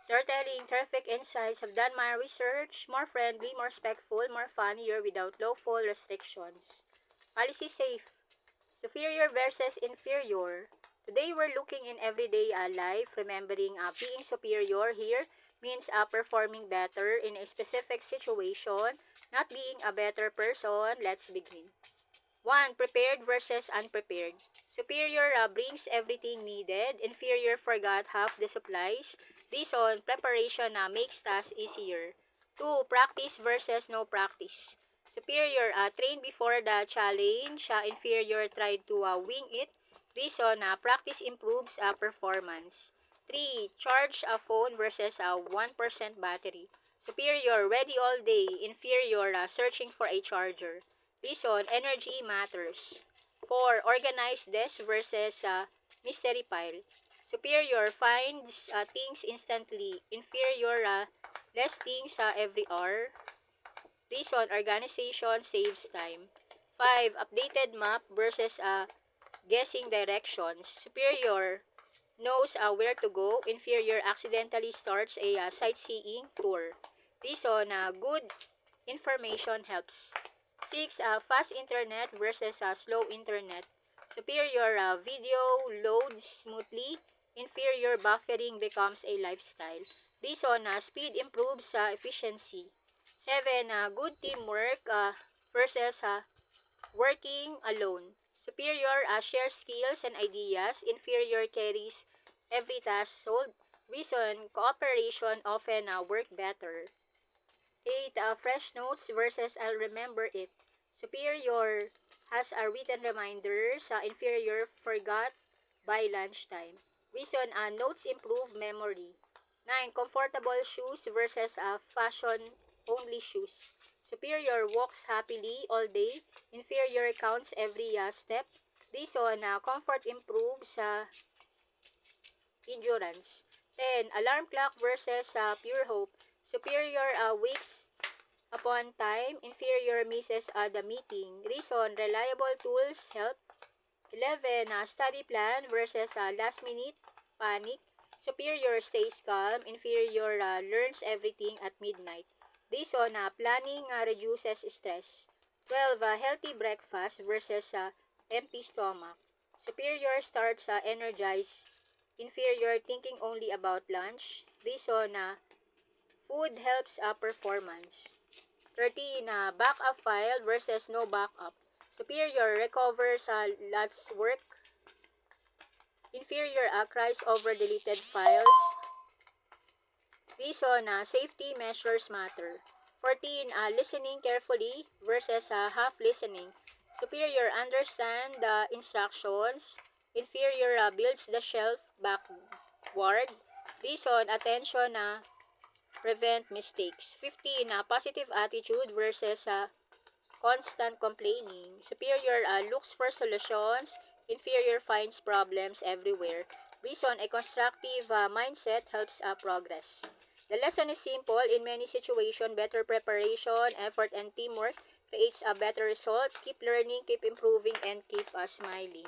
Storytelling, terrific insights. Have done my research. More friendly, more respectful, more funnier without lawful restrictions. Policy safe. Superior versus inferior. Today we're looking in everyday life, remembering being superior here means performing better in a specific situation, not being a better person. Let's begin. 1. Prepared versus unprepared. Superior brings everything needed. Inferior forgot half the supplies. Reason, preparation makes tasks easier. 2. Practice versus no practice. Superior trained before the challenge. Inferior tried to wing it. Reason, practice improves performance. 3. Charge a phone versus 1% battery. Superior ready all day. Inferior searching for a charger. Reason, energy matters. 4. Organized desk versus mystery pile. Superior finds things instantly. Inferior, less things every hour. Reason, organization saves time. 5. Updated map versus guessing directions. Superior knows where to go. Inferior accidentally starts a sightseeing tour. Reason, good information helps. 6. Fast internet versus slow internet. Superior video loads smoothly. Inferior buffering becomes a lifestyle. Reason, speed improves efficiency. 7. Good teamwork versus working alone. Superior shares skills and ideas. Inferior carries every task solved. Reason, cooperation often work better. 8. Fresh notes versus I'll remember it. Superior has a written reminders. Inferior forgot by lunchtime. Reason, notes improve memory. 9. Comfortable shoes versus fashion only shoes. Superior walks happily all day. Inferior counts every step. Reason, comfort improves endurance. 10. Alarm clock versus pure hope. Superior wakes upon time. Inferior misses the meeting. Reason, reliable tools help. 11. Study plan versus last minute panic. Superior stays calm. Inferior learns everything at midnight. Reason, planning reduces stress. 12. Healthy breakfast versus empty stomach. Superior starts energized. Inferior thinking only about lunch. Reason, food helps performance. 13. Backup file versus no backup. Superior recovers lots work. Inferior cries over deleted files. Reason, safety measures matter. 14. Listening carefully versus half listening. Superior understand the instructions. Inferior builds the shelf backward. Reason, attention prevent mistakes. 15. Positive attitude versus constant complaining. Superior looks for solutions. Inferior finds problems everywhere. Reason, a constructive mindset helps progress. The lesson is simple. In many situations, better preparation, effort, and teamwork creates a better result. Keep learning, keep improving, and keep smiling.